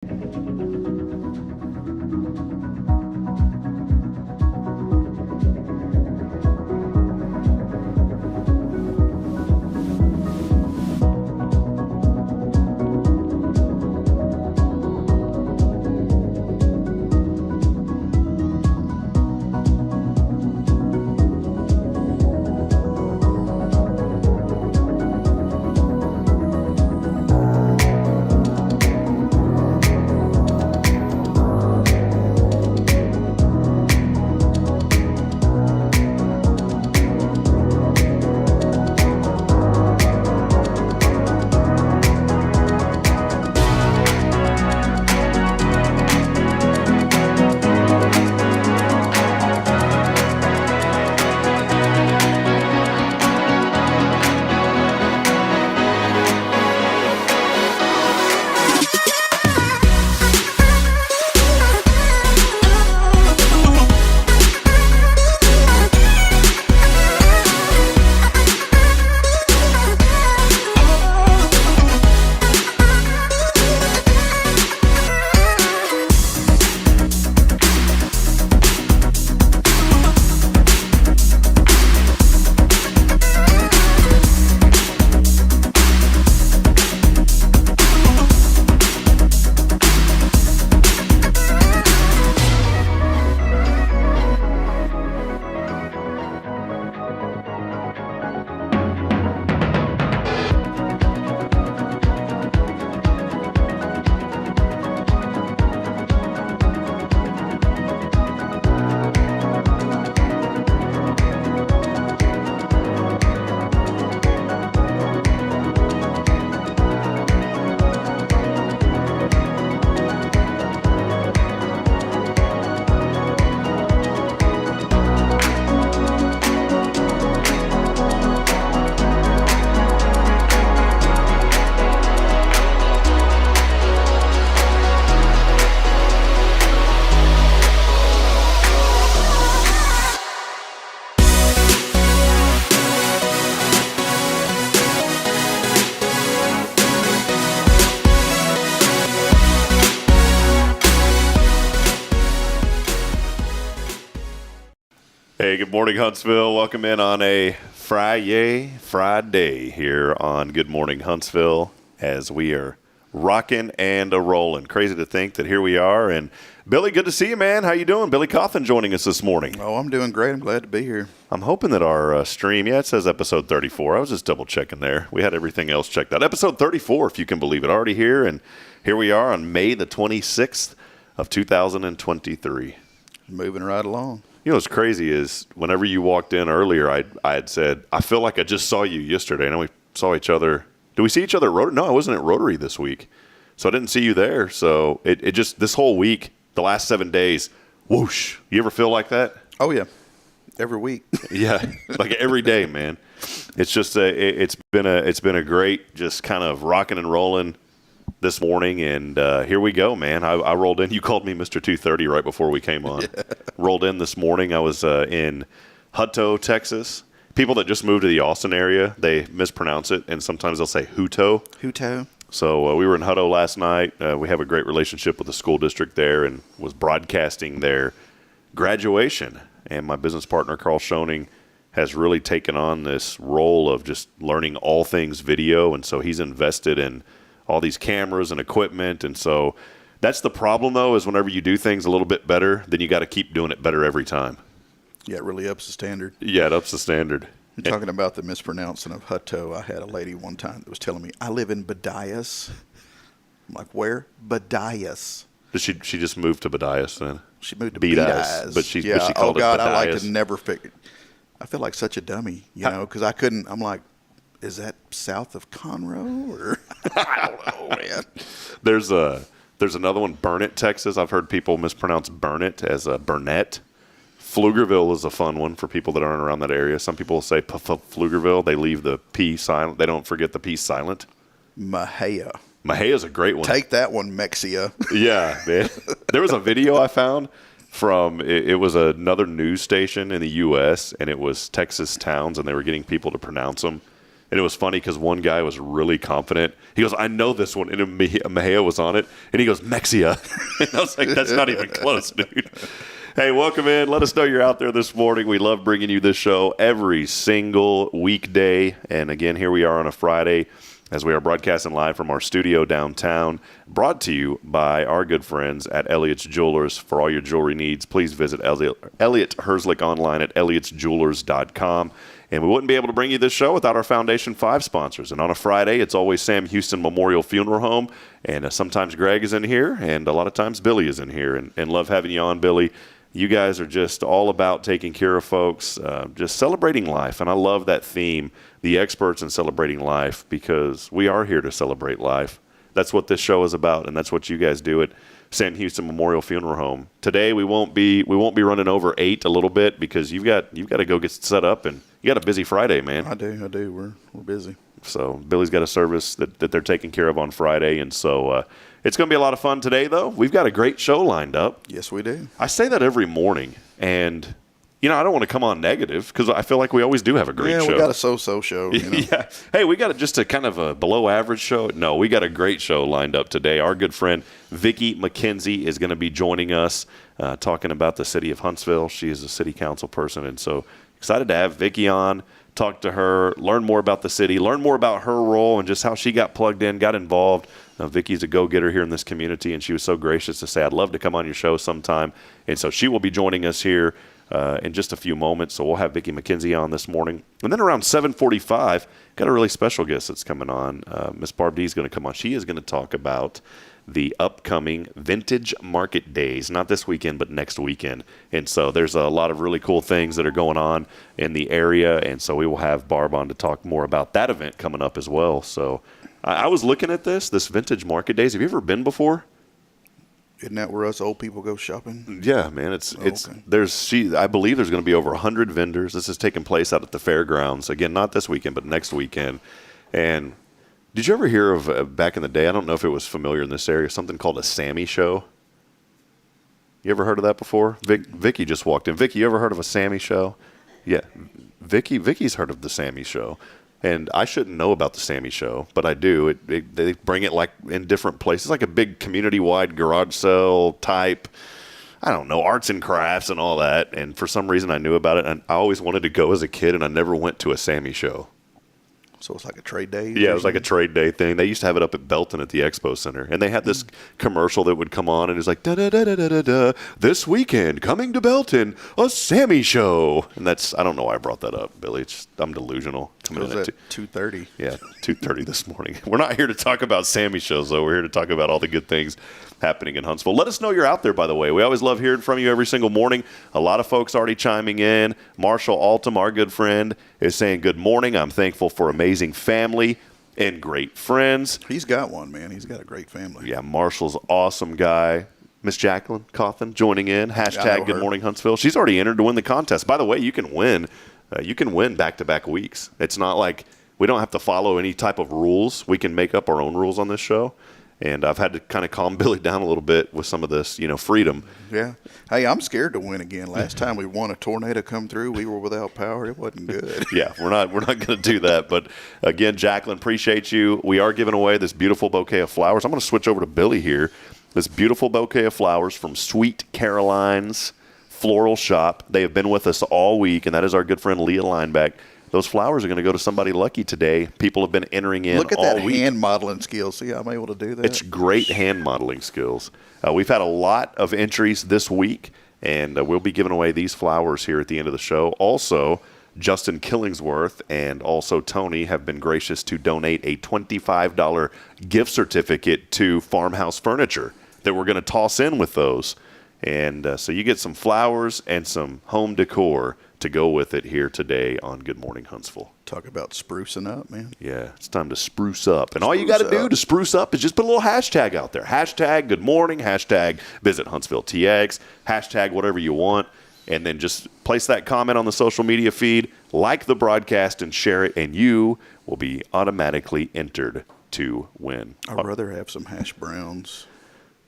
Hey, good morning, Huntsville. Welcome in on a Friday here on Good Morning Huntsville as we are rocking and a-rolling. Crazy to think that here we are. And Billy, good to see you, man. How you doing? Billy Coffin joining us this morning. Oh, I'm doing great. I'm glad to be here. I'm hoping that our stream, it says episode 34. I was just double checking there. We had everything else checked out. Episode 34, if you can believe it, already here. And here we are on May the 26th of 2023. Moving right along. You know what's crazy is whenever you walked in earlier, I had said, I feel like I just saw you yesterday. I know we saw each other. Did we see each other at Rotary? No, I wasn't at Rotary this week. So I didn't see you there. So it just, this whole week, the last 7 days, whoosh. You ever feel like that? Oh, yeah. Every week. Yeah. Like every day, man. It's just, it's been a great just kind of rocking and rolling this morning, and here we go, man. I rolled in. You called me Mr. 230 right before we came on. Yeah. Rolled in this morning. I was in Hutto, Texas. People that just moved to the Austin area, they mispronounce it, and sometimes they'll say Hutto. Hutto. So we were in Hutto last night. We have a great relationship with the school district there and was broadcasting their graduation. And my business partner, Carl Schoening, has really taken on this role of just learning all things video, and so he's invested in all these cameras and equipment. And so that's the problem, though, is whenever you do things a little bit better, then you got to keep doing it better every time. Yeah, it really ups the standard. Yeah, it ups the standard. You're talking about the mispronouncing of Hutto. I had a lady one time that was telling me, I live in Badias. I'm like, where? Badias. Did she just moved to Badias then? She moved to Badias. But she yeah. called it Badias. I like to never figure. I feel like such a dummy, know, because I couldn't. I'm like, is that south of Conroe? Or I don't know, man. There's another one, Burnett, Texas. I've heard people mispronounce Burnett as Burnett. Pflugerville is a fun one for people that aren't around that area. Some people say Pflugerville. They leave the P silent. They don't forget the P silent. Mahia. Mahia is a great one. Take that one, Mexia. Yeah, man. There was a video I found from, it was another news station in the U.S., and it was Texas towns, and they were getting people to pronounce them. And it was funny because one guy was really confident. He goes, I know this one. And Mejia was on it. And he goes, Mexia. And I was like, that's not even close, dude. Hey, welcome in. Let us know you're out there this morning. We love bringing you this show every single weekday. And again, here we are on a Friday as we are broadcasting live from our studio downtown, brought to you by our good friends at Elliott's Jewelers. For all your jewelry needs, please visit Elliott Herzlich online at elliotsjewelers.com. And we wouldn't be able to bring you this show without our Foundation 5 sponsors. And on a Friday, it's always Sam Houston Memorial Funeral Home. And sometimes Greg is in here, and a lot of times Billy is in here. And love having you on, Billy. You guys are just all about taking care of folks, just celebrating life. And I love that theme, the experts in celebrating life, because we are here to celebrate life. That's what this show is about, and that's what you guys do at Sam Houston Memorial Funeral Home. Today we won't be running over 8 a little bit because you've got to go get set up, and you got a busy Friday, man. I do. We're busy. So Billy's got a service that they're taking care of on Friday, and so it's going to be a lot of fun today, though. We've got a great show lined up. Yes, we do. I say that every morning, and I don't want to come on negative because I feel like we always do have a great show. Yeah, we got a so-so show. Yeah. Hey, we got just a kind of a below-average show. No, we got a great show lined up today. Our good friend Vicki McKenzie is going to be joining us, talking about the City of Huntsville. She is a city council person, and so excited to have Vicki on, talk to her, learn more about the city, learn more about her role and just how she got plugged in, got involved. Vicki's a go-getter here in this community, and she was so gracious to say, I'd love to come on your show sometime. And so she will be joining us here in just a few moments. So we'll have Vicki McKenzie on this morning. And then around 7:45, got a really special guest that's coming on. Miss Barb D is going to come on. She is going to talk about the upcoming Vintage Market Days, not this weekend, but next weekend. And so there's a lot of really cool things that are going on in the area. And so we will have Barb on to talk more about that event coming up as well. So I was looking at this Vintage Market Days. Have you ever been before? Isn't that where us old people go shopping? Yeah, man. Okay. I believe there's going to be over 100 vendors. This is taking place out at the fairgrounds. Again, not this weekend, but next weekend. And did you ever hear of, back in the day, I don't know if it was familiar in this area, something called a Sammy show? You ever heard of that before? Vicki just walked in. Vicki, you ever heard of a Sammy show? Yeah. Vicki's heard of the Sammy show. And I shouldn't know about the Sammy show, but I do. They bring it like in different places, like a big community-wide garage sale type, I don't know, arts and crafts and all that. And for some reason I knew about it, and I always wanted to go as a kid, and I never went to a Sammy show. So it's like a trade day? Yeah, it was like a trade day thing. They used to have it up at Belton at the Expo Center. And they had this commercial that would come on, and it was like, da-da-da-da-da-da, this weekend, coming to Belton, a Sammy show. And I don't know why I brought that up, Billy. I'm delusional. It was at 2:30. Yeah, 2:30 this morning. We're not here to talk about Sammy shows, though. We're here to talk about all the good things happening in Huntsville. Let us know you're out there, by the way. We always love hearing from you every single morning. A lot of folks already chiming in. Marshall Altum, our good friend, is saying, good morning. I'm thankful for amazing family and great friends. He's got one, man. He's got a great family. Yeah, Marshall's an awesome guy. Miss Jacqueline Cawthon joining in. Hashtag Good Morning Huntsville. She's already entered to win the contest. By the way, you can win. You can win back-to-back weeks. It's not like we don't have to follow any type of rules. We can make up our own rules on this show. And I've had to kind of calm Billy down a little bit with some of this, freedom. Yeah. Hey, I'm scared to win again. Last time we won, a tornado come through. We were without power. It wasn't good. Yeah, we're not going to do that. But again, Jacqueline, appreciate you. We are giving away this beautiful bouquet of flowers. I'm going to switch over to Billy here. This beautiful bouquet of flowers from Sweet Caroline's Floral Shop. They have been with us all week, and that is our good friend Leah Lineback. Those flowers are going to go to somebody lucky today. People have been entering in all week. Look at that hand modeling skill. See how I'm able to do that? It's great hand modeling skills. We've had a lot of entries this week, and we'll be giving away these flowers here at the end of the show. Also, Justin Killingsworth and also Tony have been gracious to donate a $25 gift certificate to Farmhouse Furniture that we're going to toss in with those. And so you get some flowers and some home decor to go with it here today on Good Morning Huntsville. Talk about sprucing up, man. Yeah, it's time to spruce up. And all you got to do to spruce up is just put a little hashtag out there. Hashtag good morning, hashtag visit Huntsville TX, hashtag whatever you want. And then just place that comment on the social media feed, like the broadcast, and share it, and you will be automatically entered to win. I'd rather have some hash browns.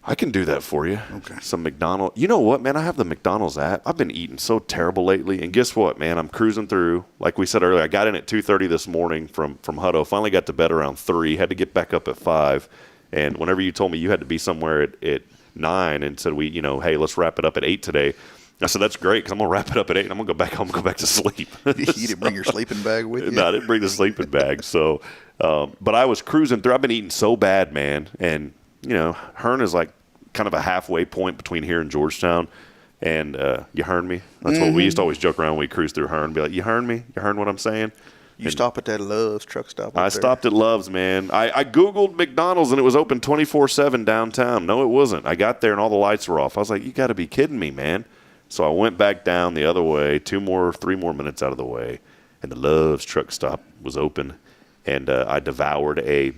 I can do that for you. Okay. Some McDonald's. You know what, man? I have the McDonald's app. I've been eating so terrible lately. And guess what, man? I'm cruising through. Like we said earlier, I got in at 2:30 this morning from Hutto. Finally got to bed around 3. Had to get back up at 5. And whenever you told me you had to be somewhere at 9 and said hey, let's wrap it up at 8 today. I said, that's great, because I'm going to wrap it up at 8 and I'm going to go back home and go back to sleep. You didn't bring your sleeping bag with you? No, I didn't bring the sleeping bag. So, but I was cruising through. I've been eating so bad, man. And, Hearn is like kind of a halfway point between here and Georgetown. And you heard me? That's what we used to always joke around when we cruise through Hearn. Be like, you heard me? You heard what I'm saying? You stop at that Love's truck stop I stopped at Love's, man. I Googled McDonald's, and it was open 24/7 downtown. No, it wasn't. I got there, and all the lights were off. I was like, you got to be kidding me, man. So I went back down the other way, 3 more minutes out of the way, and the Love's truck stop was open. And I devoured a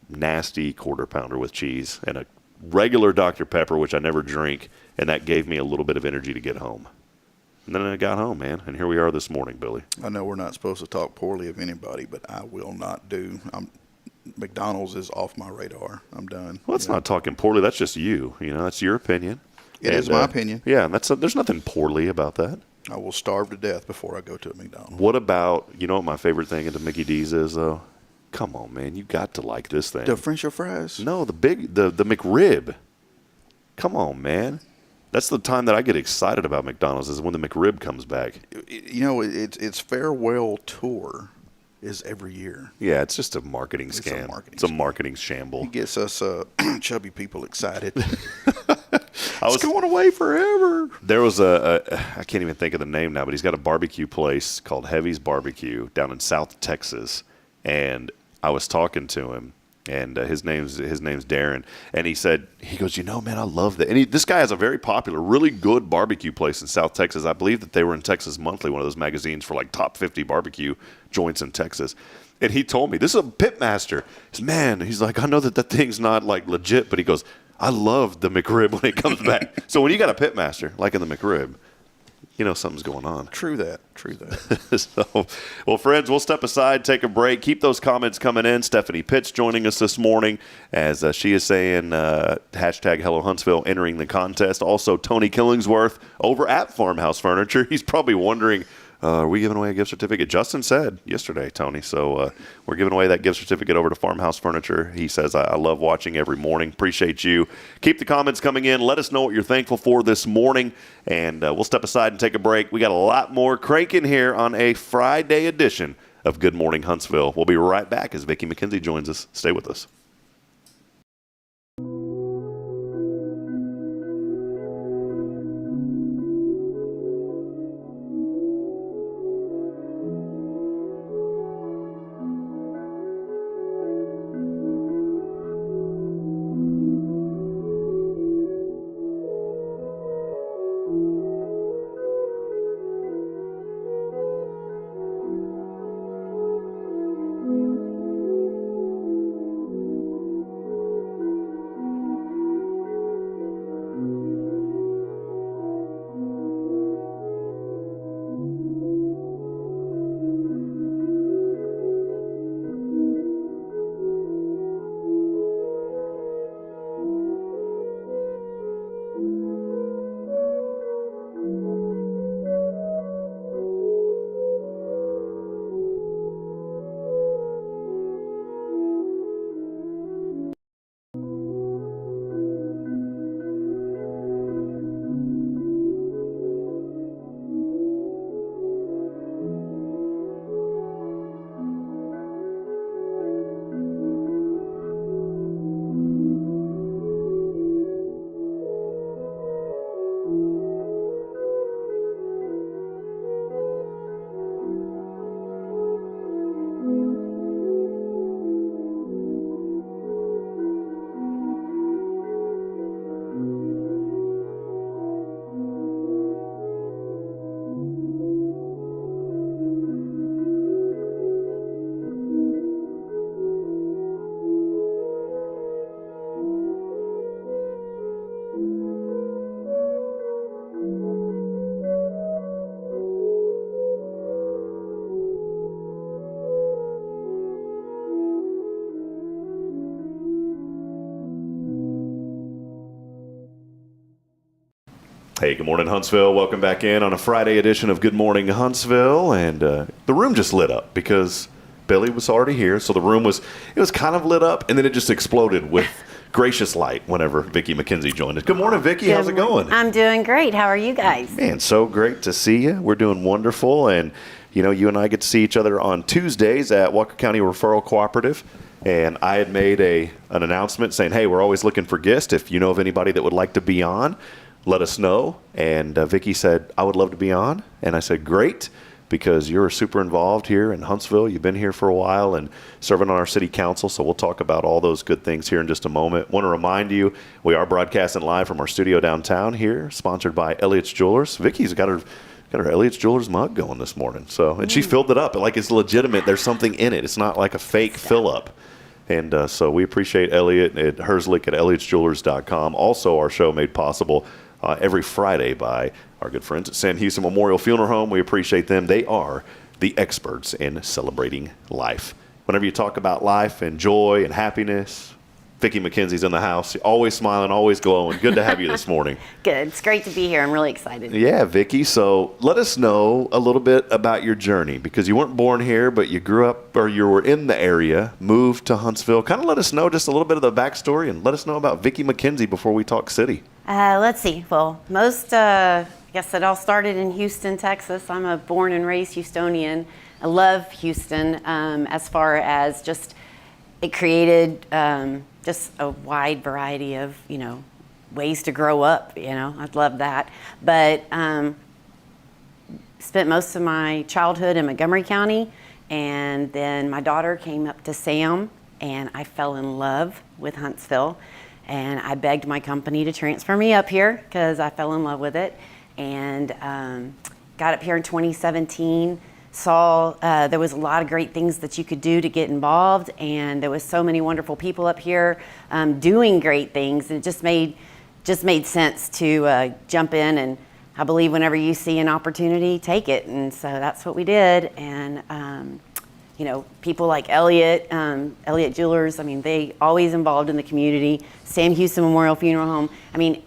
nasty quarter pounder with cheese and a regular Dr. Pepper, which I never drink, and that gave me a little bit of energy to get home. And then I got home, man, and here we are this morning, Billy. I know we're not supposed to talk poorly of anybody, but I will not do. McDonald's is off my radar. I'm done. Well, that's not talking poorly. That's just you. That's your opinion. It is my opinion. Yeah, and there's nothing poorly about that. I will starve to death before I go to a McDonald's. What about, what my favorite thing at the Mickey D's is, though? Come on, man. You got to like this thing. The French fries? No, the McRib. Come on, man. That's the time that I get excited about McDonald's is when the McRib comes back. Its farewell tour is every year. Yeah, it's just a marketing scam. It's a marketing shamble. It gets us chubby people excited. It's going away forever. There was I can't even think of the name now, but he's got a barbecue place called Heavy's Barbecue down in South Texas, and I was talking to him, and his name's Darren, and he goes, man, I love that. And this guy has a very popular, really good barbecue place in South Texas. I believe that they were in Texas Monthly, one of those magazines for like top 50 barbecue joints in Texas. And he told me, this is a pitmaster. He's like, I know that thing's not like legit, but he goes, I love the McRib when it comes back. So when you got a pitmaster, like in the McRib, something's going on. True that. So, well, friends, we'll step aside, take a break. Keep those comments coming in. Stephanie Pitts joining us this morning as she is saying hashtag Hello Huntsville entering the contest. Also, Tony Killingsworth over at Farmhouse Furniture. He's probably wondering, are we giving away a gift certificate? Justin said yesterday, Tony. So we're giving away that gift certificate over to Farmhouse Furniture. He says, I love watching every morning. Appreciate you. Keep the comments coming in. Let us know what you're thankful for this morning. And we'll step aside and take a break. We got a lot more cranking here on a Friday edition of Good Morning Huntsville. We'll be right back as Vicki McKenzie joins us. Stay with us. Hey, good morning, Huntsville. Welcome back in on a Friday edition of Good Morning Huntsville. And the room just lit up because Billy was already here. So the room was kind of lit up, and then it just exploded with gracious light whenever Vicki McKenzie joined us. Good morning, Vicki. How's it going? I'm doing great. How are you guys? Man, so great to see you. We're doing wonderful. And, you and I get to see each other on Tuesdays at Walker County Referral Cooperative. And I had made an announcement saying, hey, we're always looking for guests. If you know of anybody that would like to be on, let us know. And Vicki said, I would love to be on. And I said, great, because you're super involved here in Huntsville. You've been here for a while and serving on our city council. So we'll talk about all those good things here in just a moment. Want to remind you, we are broadcasting live from our studio downtown here, sponsored by Elliott's Jewelers. Vicki's got her Elliott's Jewelers mug going this morning. And she filled it up. Like it's legitimate. There's something in it. It's not like a fake fill up. And so we appreciate Elliott at Herzlick at Elliott'sJewelers.com. Also, our show made possible every Friday by our good friends at Sam Houston Memorial Funeral Home. We appreciate them. They are the experts in celebrating life. Whenever you talk about life and joy and happiness, Vicki McKenzie's in the house. Always smiling, always glowing. Good to have you this morning. Good. It's great to be here. I'm really excited. Yeah, Vicki. So let us know a little bit about your journey, because you weren't born here, but you grew up, or you were in the area, moved to Huntsville. Kind of let us know just a little bit of the backstory, and let us know about Vicki McKenzie before we talk city. Let's see. Well, I guess it all started in Houston, Texas. I'm a born and raised Houstonian. I love Houston as far as just it created just a wide variety of, ways to grow up, I'd love that. But spent most of my childhood in Montgomery County, and then my daughter came up to Sam, and I fell in love with Huntsville, and I begged my company to transfer me up here because I fell in love with it, and got up here in 2017. Saw there was a lot of great things that you could do to get involved, and there was so many wonderful people up here doing great things. And it just made sense to jump in, and I believe whenever you see an opportunity, take it. And so that's what we did. And people like Elliott Jewelers, they always involved in the community. Sam Houston Memorial Funeral Home.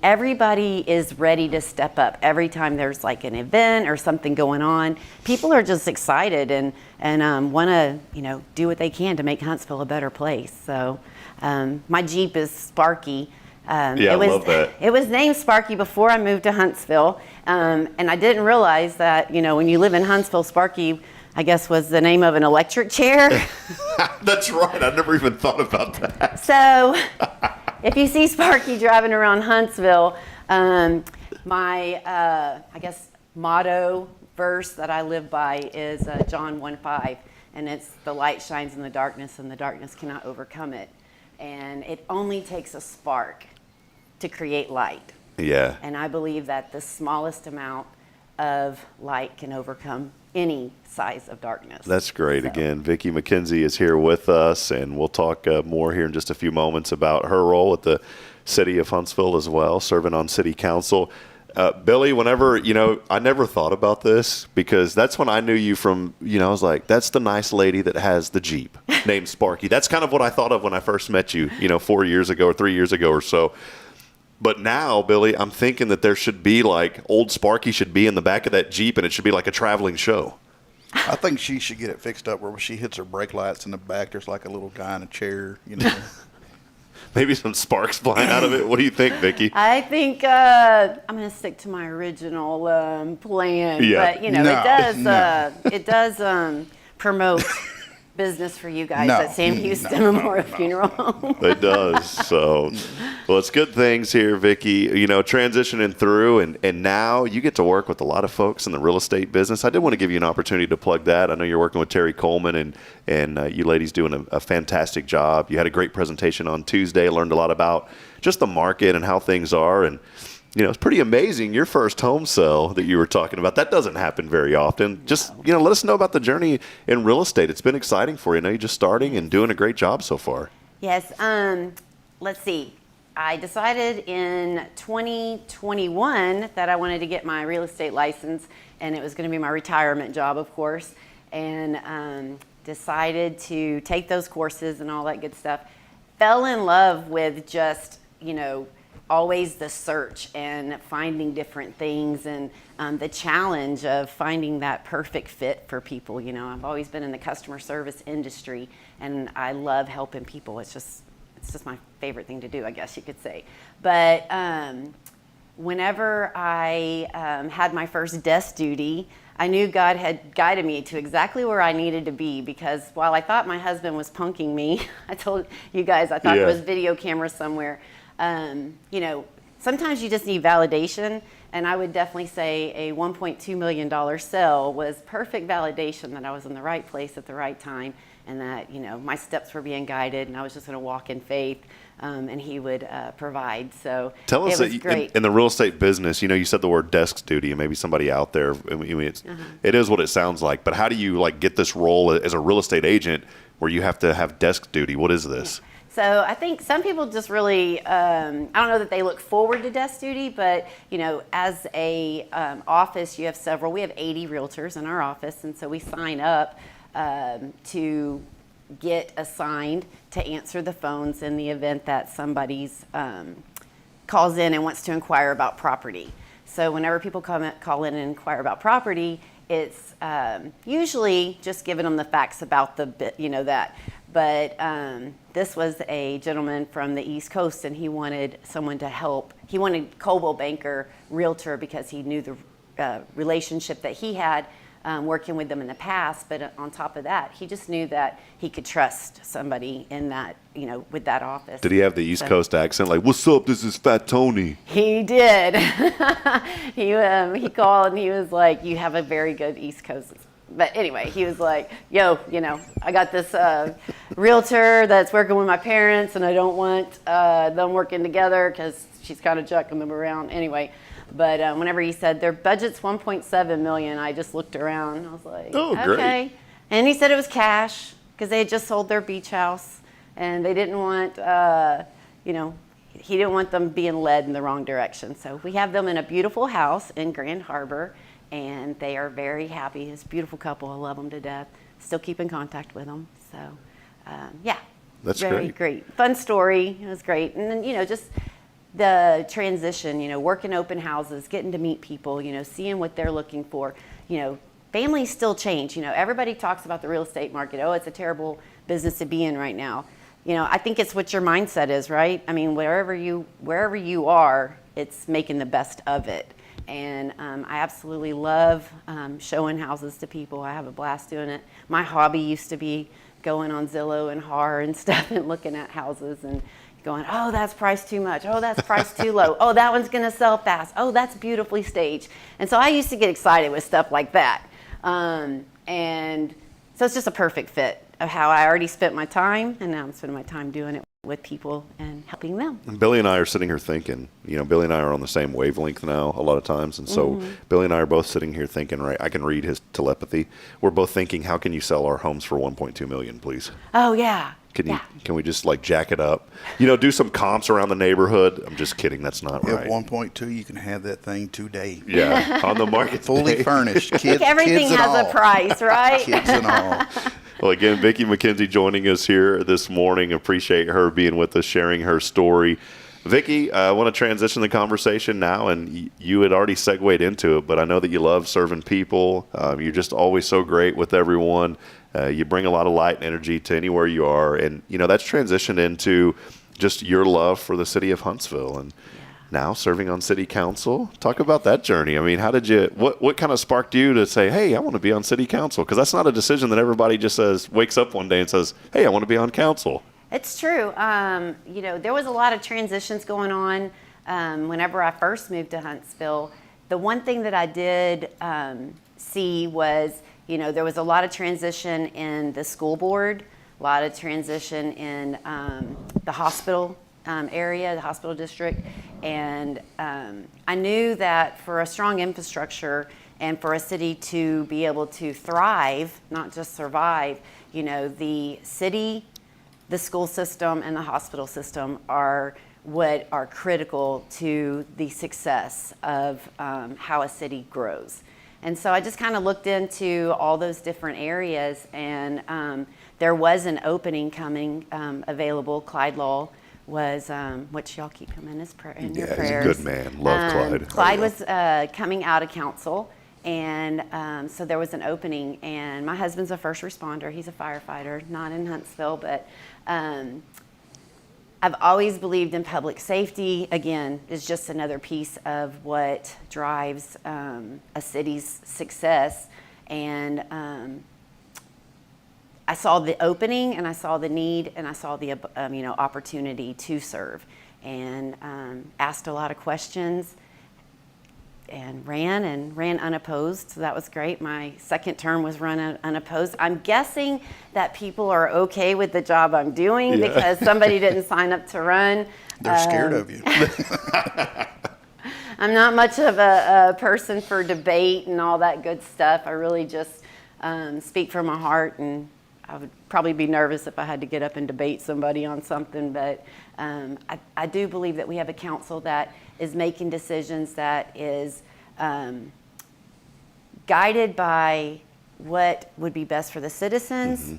Everybody is ready to step up every time there's like an event or something going on. People are just excited and want to do what they can to make Huntsville a better place. So my Jeep is Sparky. I love that. It was named Sparky before I moved to Huntsville, and I didn't realize that when you live in Huntsville, Sparky, I guess, was the name of an electric chair. That's right. I never even thought about that. So if you see Sparky driving around Huntsville, my, I guess, motto verse that I live by is John 1:5, and it's the light shines in the darkness, and the darkness cannot overcome it. And it only takes a spark to create light. Yeah. And I believe that the smallest amount of light can overcome any size of darkness. That's great. Again, Vicki McKenzie is here with us, and we'll talk more here in just a few moments about her role at the City of Huntsville as well, serving on city council. Billy, whenever, I never thought about this, because that's when I knew you from, I was like, that's the nice lady that has the Jeep named Sparky. That's kind of what I thought of when I first met you, 4 years ago or 3 years ago or so. But now, Billy, I'm thinking that there should be like old Sparky should be in the back of that Jeep, and it should be like a traveling show. I think she should get it fixed up where when she hits her brake lights in the back, there's like a little guy in a chair, Maybe some sparks flying out of it. What do you think, Vicki? I think I'm going to stick to my original plan. Yeah. But it does promote business for you guys at Sam Houston Memorial Funeral Home. It does. So, well, it's good things here, Vicki. Transitioning through, and now you get to work with a lot of folks in the real estate business. I did want to give you an opportunity to plug that. I know you're working with Terry Coleman, and you ladies doing a fantastic job. You had a great presentation on Tuesday. Learned a lot about just the market and how things are, and it's pretty amazing. Your first home sale that you were talking about, that doesn't happen very often. Just, let us know about the journey in real estate. It's been exciting for you. I know you're just starting and doing a great job so far. Yes. Let's see. I decided in 2021 that I wanted to get my real estate license, and it was going to be my retirement job, of course, and decided to take those courses and all that good stuff. Fell in love with just, always the search and finding different things, and the challenge of finding that perfect fit for people. You know, I've always been in the customer service industry, and I love helping people. It's just my favorite thing to do, I guess you could say. But whenever I had my first desk duty, I knew God had guided me to exactly where I needed to be, because while I thought my husband was punking me, I told you guys I thought there was video camera somewhere. You know, sometimes you just need validation, and I would definitely say a $1.2 million sale was perfect validation that I was in the right place at the right time, and that, you know, my steps were being guided, and I was just going to walk in faith, and He would provide. So tell us it was great. In the real estate business, you know, you said the word desk duty, and maybe somebody out there, I mean, it is what it sounds like. But how do you like get this role as a real estate agent where you have to have desk duty? What is this? So I think some people just really, I don't know that they look forward to desk duty, but, you know, as a office, you have several. We have 80 realtors in our office, and so we sign up to get assigned to answer the phones in the event that somebody's calls in and wants to inquire about property. So whenever people call in and inquire about property, it's usually just giving them the facts about that. But this was a gentleman from the East Coast, and he wanted someone to help. He wanted Coldwell Banker Realtor because he knew the relationship that he had working with them in the past. But on top of that, he just knew that he could trust somebody in that, you know, with that office. Did he have the East Coast accent? Like, what's up? This is Fat Tony. He did. He called and he was like, you have a very good East Coast. But anyway, he was like, yo, you know, I got this realtor that's working with my parents, and I don't want them working together because she's kind of chucking them around. Anyway, but whenever he said their budget's $1.7 million, I just looked around. I was like, oh, okay. Great. And he said it was cash because they had just sold their beach house, and they didn't want, you know, he didn't want them being led in the wrong direction. So we have them in a beautiful house in Grand Harbor, and they are very happy. It's a beautiful couple. I love them to death. Still keep in contact with them. So, yeah. That's very great. Fun story. It was great. And then, you know, just the transition, you know, working open houses, getting to meet people, you know, seeing what they're looking for. You know, families still change. You know, everybody talks about the real estate market. Oh, it's a terrible business to be in right now. You know, I think it's what your mindset is, right? I mean, wherever you are, it's making the best of it. And I absolutely love showing houses to people. I have a blast doing it. My hobby used to be going on Zillow and HAR and stuff and looking at houses and going, oh, that's priced too much. Oh, that's priced too low. Oh, that one's going to sell fast. Oh, that's beautifully staged. And so I used to get excited with stuff like that. And so it's just a perfect fit of how I already spent my time, and now I'm spending my time doing it with people and helping them. And Billy and I are sitting here thinking, you know, Billy and I are on the same wavelength now a lot of times. And so Billy and I are both sitting here thinking, right, I can read his telepathy. We're both thinking, how can you sell our homes for $1.2 million, please? Oh, yeah. Can we just like jack it up? You know, do some comps around the neighborhood. I'm just kidding. That's not right. At 1.2, you can have that thing today. Yeah, on the market. Fully furnished. Kids, everything kids has a price, right? Kids and all. Well, again, Vicki McKenzie joining us here this morning. Appreciate her being with us, sharing her story. Vicki, I want to transition the conversation now, and you had already segued into it, but I know that you love serving people. You're just always so great with everyone. You bring a lot of light and energy to anywhere you are, and you know that's transitioned into just your love for the city of Huntsville, and now serving on city council. Talk about that journey. I mean, how did you? What kind of sparked you to say, "Hey, I want to be on city council"? Because that's not a decision that everybody just wakes up one day and says, "Hey, I want to be on council." It's true. You know, there was a lot of transitions going on whenever I first moved to Huntsville. The one thing that I did see was, you know, there was a lot of transition in the school board, a lot of transition in the hospital area, the hospital district. And I knew that for a strong infrastructure and for a city to be able to thrive, not just survive, you know, the city, the school system, and the hospital system are what are critical to the success of how a city grows. And so I just kind of looked into all those different areas, and there was an opening coming available. Clyde Law was, which y'all keep him in your Yeah, he's a prayers. good man. Love Clyde. Clyde was coming out of council, and so there was an opening, and my husband's a first responder. He's a firefighter, not in Huntsville, but I've always believed in public safety. Again, it's just another piece of what drives a city's success. And I saw the opening, and I saw the need, and I saw the opportunity to serve, and asked a lot of questions, and ran unopposed. So that was great. My second term was run unopposed. I'm guessing that people are okay with the job I'm doing because somebody didn't sign up to run. They're scared of you. I'm not much of a person for debate and all that good stuff. I really just speak from my heart, and I would probably be nervous if I had to get up and debate somebody on something. But I do believe that we have a council that is making decisions, that is guided by what would be best for the citizens. Mm-hmm.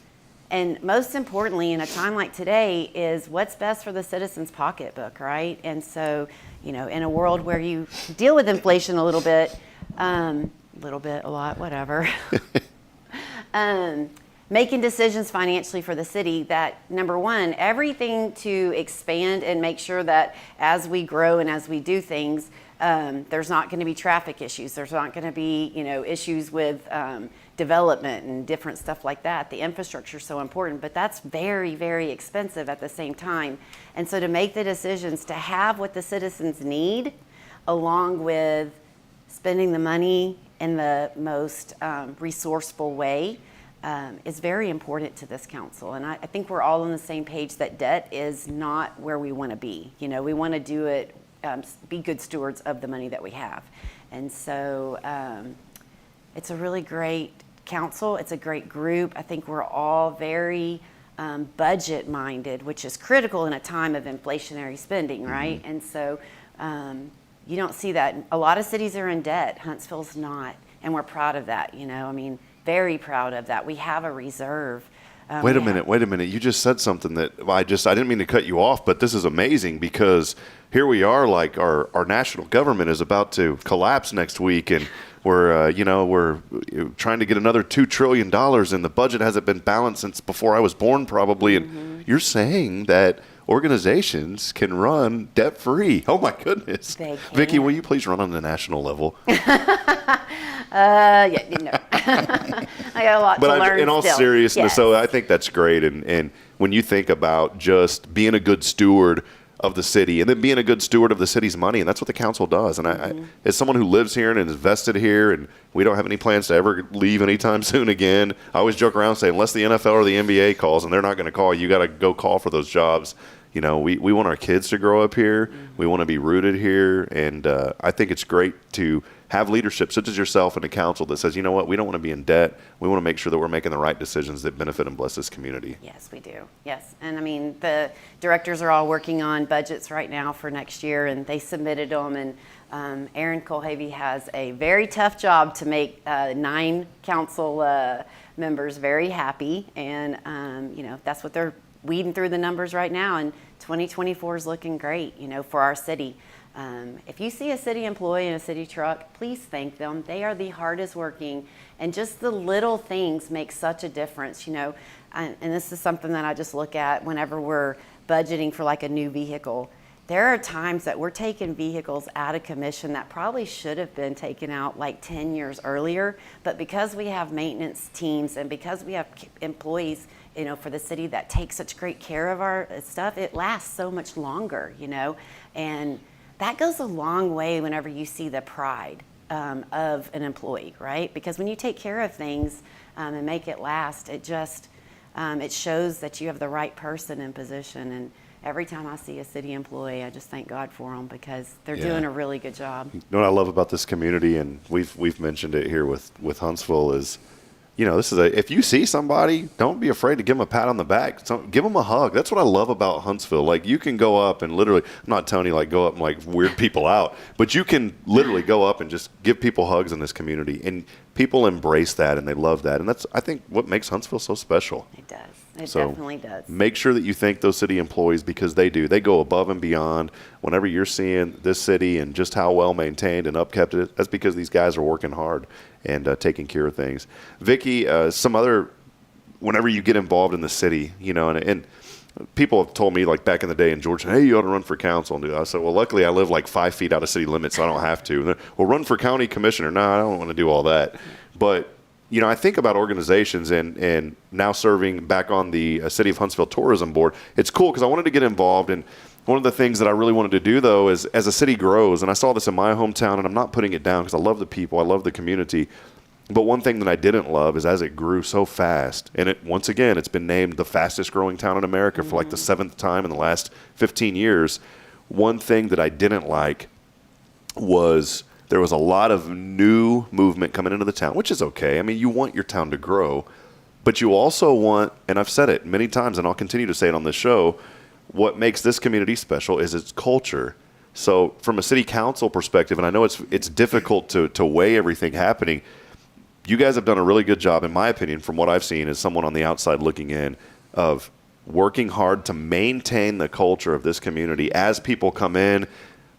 And most importantly, in a time like today, is what's best for the citizen's pocketbook, right? And so, in a world where you deal with inflation a little bit, a lot, whatever, making decisions financially for the city, that number one, everything to expand and make sure that as we grow and as we do things, there's not going to be traffic issues. There's not going to be, issues with development and different stuff like that. The infrastructure is so important, but that's very, very expensive at the same time. And so to make the decisions to have what the citizens need, along with spending the money in the most resourceful way, is very important to this council. And I think we're all on the same page that debt is not where we want to be. We want to do it, be good stewards of the money that we have. And so it's a really great council. It's a great group. I think we're all very budget minded, which is critical in a time of inflationary spending, right? Mm-hmm. And so you don't see that. A lot of cities are in debt. Huntsville's not. And we're proud of that, very proud of that. We have a reserve. Wait a minute. You just said something that I didn't mean to cut you off, but this is amazing because here we are, like our national government is about to collapse next week, and we're trying to get another $2 trillion, and the budget hasn't been balanced since before I was born probably. And mm-hmm. You're saying that organizations can run debt-free. Oh my goodness. Vicki, will you please run on the national level? I got a lot to learn. But in all seriousness, yes. So I think that's great. And when you think about just being a good steward of the city and then being a good steward of the city's money, and that's what the council does. And mm-hmm. I as someone who lives here and is vested here, and we don't have any plans to ever leave anytime soon again, I always joke around saying, unless the NFL or the NBA calls, and they're not going to call, you got to go call for those jobs. We want our kids to grow up here. Mm-hmm. We want to be rooted here. And I think it's great to have leadership such as yourself in the council that says, you know what, we don't want to be in debt. We want to make sure that we're making the right decisions that benefit and bless this community. Yes, we do. Yes. And the directors are all working on budgets right now for next year, and they submitted them. And Aaron Colhavy has a very tough job to make 9 council members very happy. And, that's what they're weeding through the numbers right now. And 2024 is looking great, for our city. If you see a city employee in a city truck, please thank them. They are the hardest working, and just the little things make such a difference, and this is something that I just look at whenever we're budgeting for like a new vehicle. There are times that we're taking vehicles out of commission that probably should have been taken out like 10 years earlier, but because we have maintenance teams and because we have employees for the city that take such great care of our stuff, it lasts so much longer, and that goes a long way whenever you see the pride of an employee, right? Because when you take care of things and make it last, it just, it shows that you have the right person in position. And every time I see a city employee, I just thank God for them because they're doing a really good job. You know what I love about this community, and we've mentioned it here with Huntsville, is this is if you see somebody, don't be afraid to give them a pat on the back. Give them a hug. That's what I love about Huntsville. Like, you can go up and literally, I'm not telling you go up and weird people out, but you can literally go up and just give people hugs in this community, and people embrace that and they love that. And that's, I think, what makes Huntsville so special. It does. It So definitely does. make sure that you thank those city employees because they do. They go above and beyond. Whenever you're seeing this city and just how well maintained and upkept it is, that's because these guys are working hard and taking care of things. Vicki, whenever you get involved in the city, and people have told me, like back in the day in Georgia, hey, you ought to run for council and do that. I said, well, luckily I live like 5 feet out of city limits, so I don't have to. And then, well, run for county commissioner. No, I don't want to do all that. But, I think about organizations and now serving back on the City of Huntsville Tourism Board. It's cool because I wanted to get involved. And one of the things that I really wanted to do, though, is as a city grows, and I saw this in my hometown, and I'm not putting it down because I love the people, I love the community. But one thing that I didn't love is as it grew so fast, and once again, it's been named the fastest growing town in America for like the 7th time in the last 15 years. One thing that I didn't like was there was a lot of new movement coming into the town, which is okay. I mean, you want your town to grow, but you also want, and I've said it many times, and I'll continue to say it on this show, what makes this community special is its culture. So from a city council perspective, and I know it's difficult to weigh everything happening, you guys have done a really good job, in my opinion, from what I've seen as someone on the outside looking in, of working hard to maintain the culture of this community as people come in,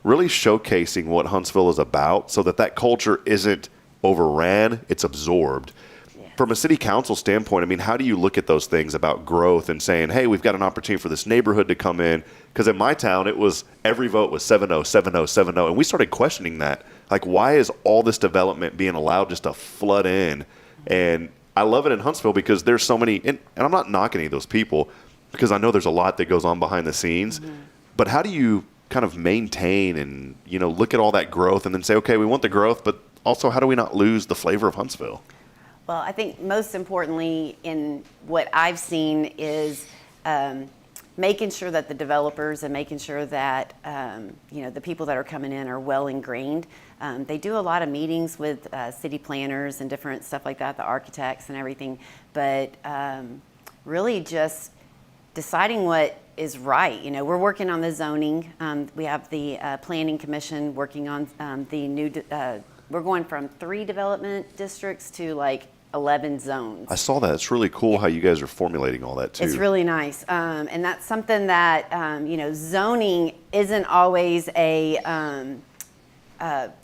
really showcasing what Huntsville is about so that culture isn't overran, it's absorbed. Yeah. From a city council standpoint, I mean, how do you look at those things about growth and saying, hey, we've got an opportunity for this neighborhood to come in? Because in my town, it was every vote was 7-0, 7-0, 7-0. And we started questioning that. Like, why is all this development being allowed just to flood in? And I love it in Huntsville because there's so many, and I'm not knocking any of those people because I know there's a lot that goes on behind the scenes. Mm-hmm. But how do you kind of maintain and, look at all that growth and then say, okay, we want the growth, but also how do we not lose the flavor of Huntsville? Well, I think most importantly in what I've seen is making sure that the developers and making sure that the people that are coming in are well ingrained. They do a lot of meetings with city planners and different stuff like that, the architects and everything, but really just deciding what is right. We're working on the zoning. We have the planning commission working on the new. We're going from 3 development districts to like 11 zones. I saw that. It's really cool how you guys are formulating all that too. It's really nice. And that's something that, zoning isn't always a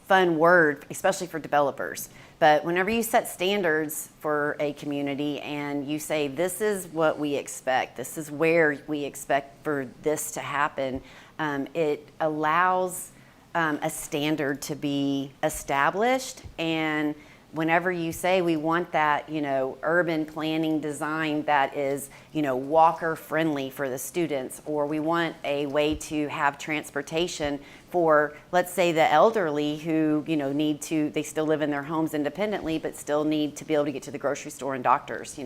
fun word, especially for developers. But whenever you set standards for a community and you say, this is what we expect, this is where we expect for this to happen, it allows a standard to be established. And whenever you say we want that, urban planning design that is, walker friendly for the students, or we want a way to have transportation for, let's say, the elderly who, they still live in their homes independently, but still need to be able to get to the grocery store and doctors,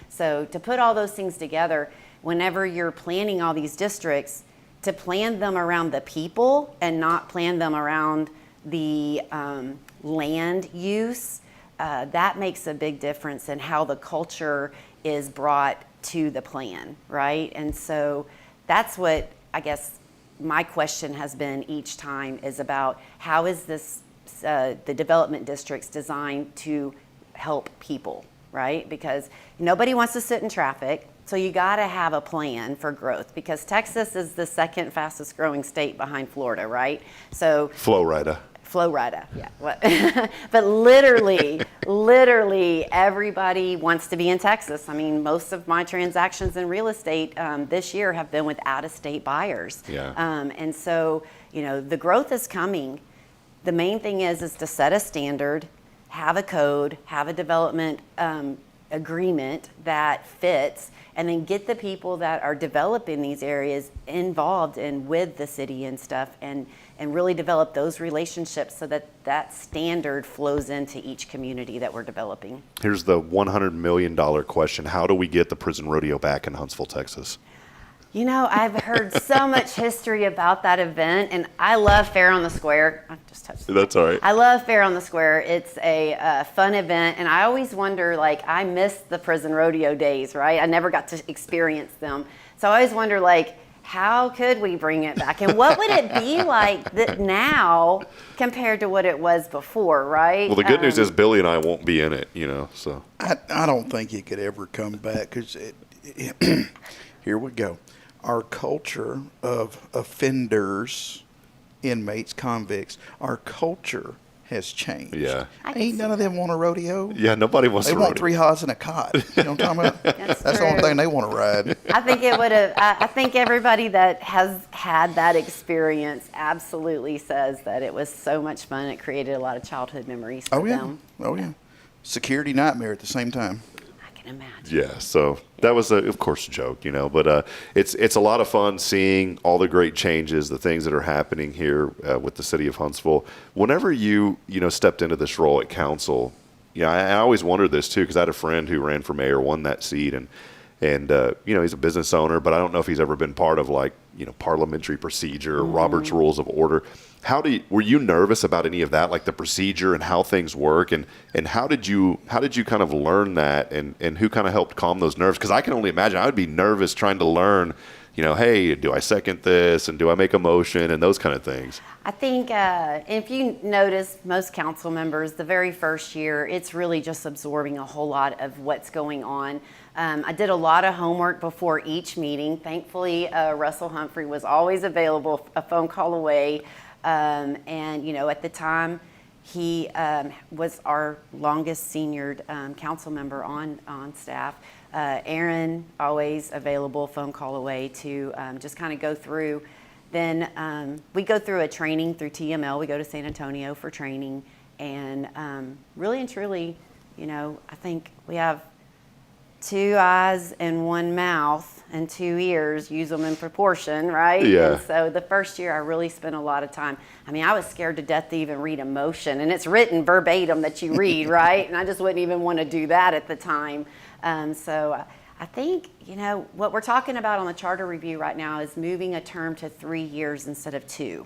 So to put all those things together, whenever you're planning all these districts, to plan them around the people and not plan them around the land use, that makes a big difference in how the culture is brought to the plan, right? And so that's what I guess my question has been each time is about how is this, the development districts designed to help people, right? Because nobody wants to sit in traffic, so you gotta have a plan for growth because Texas is the 2nd fastest growing state behind Florida, right? So Florida, yeah. But literally everybody wants to be in Texas. I mean, most of my transactions in real estate this year have been with out-of-state buyers. Yeah. And so, the growth is coming. The main thing is to set a standard, have a code, have a development agreement that fits, and then get the people that are developing these areas involved and with the city and stuff, and really develop those relationships so that standard flows into each community that we're developing. Here's the $100 million question. How do we get the prison rodeo back in Huntsville, Texas? I've heard so much history about that event, and I love Fair on the Square. I just touched That's all right. I love Fair on the Square. It's a fun event, and I always wonder, I miss the prison rodeo days, right? I never got to experience them. So I always wonder, how could we bring it back? And what would it be like now compared to what it was before, right? Well, the good news is Billy and I won't be in it, so. I don't think it could ever come back because Here we go. Our culture of offenders, inmates, convicts, our culture has changed. Yeah. Ain't none of them want a rodeo. Yeah, nobody wants They to want rodeo. 3 hots and a cot. You know what I'm talking about? That's the only true. thing they want to ride. I think it would have. I think everybody that has had that experience absolutely says that it was so much fun. It created a lot of childhood memories for Oh, yeah. them. Oh, yeah. Security nightmare at the same time. I can imagine. Yeah, so that was of course a joke, but it's a lot of fun seeing all the great changes, the things that are happening here with the city of Huntsville. Whenever you stepped into this role at council, I always wondered this too, because I had a friend who ran for mayor, won that seat, and he's a business owner, but I don't know if he's ever been part of parliamentary procedure, Robert's Rules of Order. Were you nervous about any of that, like the procedure and how things work, and how did you kind of learn that, and who kind of helped calm those nerves? Because I can only imagine I would be nervous trying to learn, hey, do I second this, and do I make a motion, and those kind of things. I think if you notice, most council members, the very first year, it's really just absorbing a whole lot of what's going on. I did a lot of homework before each meeting. Thankfully, Russell Humphrey was always available, a phone call away. And at the time, he was our longest senior council member on staff. Aaron, always available, phone call away to just kind of go through. Then we go through a training through TML. We go to San Antonio for training. And really and truly, I think we have 2 eyes and 1 mouth and 2 ears, use them in proportion, right? Yeah. And so the first year I really spent a lot of time. I was scared to death to even read a motion, and it's written verbatim that you read, right? And I just wouldn't even want to do that at the time. So I think, what we're talking about on the charter review right now is moving a term to 3 years instead of 2.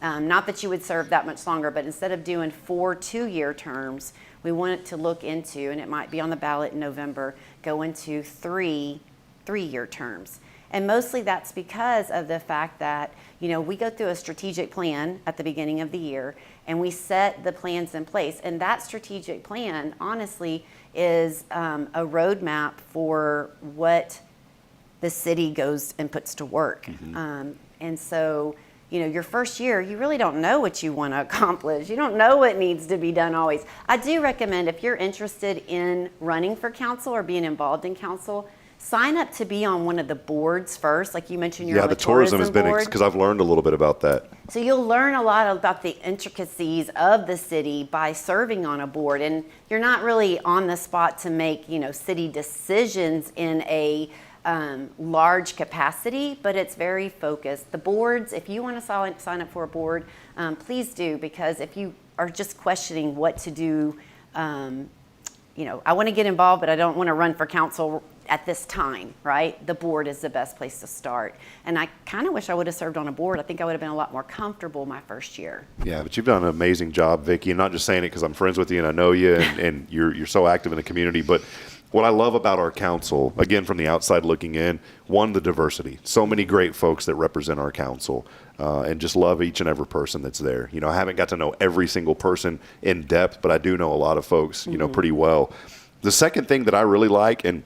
Not that you would serve that much longer, but instead of doing 4 2-year terms, we want to look into, and it might be on the ballot in November, go into 3 3-year terms. And mostly that's because of the fact that, we go through a strategic plan at the beginning of the year, and we set the plans in place. And that strategic plan, honestly, is a roadmap for what the city goes and puts to work. And so, your first year, you really don't know what you want to accomplish. You don't know what needs to be done always. I do recommend, if you're interested in running for council or being involved in council, sign up to be on one of the boards first. Like you mentioned, you're on the tourism has been, board. because I've learned a little bit about that. So you'll learn a lot about the intricacies of the city by serving on a board. And you're not really on the spot to make, city decisions in a large capacity, but it's very focused. The boards, if you want to sign up for a board, please do, because if you are just questioning what to do, I want to get involved, but I don't want to run for council at this time, right? The board is the best place to start. And I kind of wish I would have served on a board. I think I would have been a lot more comfortable my first year. Yeah, but you've done an amazing job, Vicki. I'm not just saying it because I'm friends with you and I know you, and you're so active in the community, but what I love about our council, again, from the outside looking in, one, the diversity. So many great folks that represent our council, and just love each and every person that's there. I haven't got to know every single person in depth, but I do know a lot of folks, pretty well. The second thing that I really like, and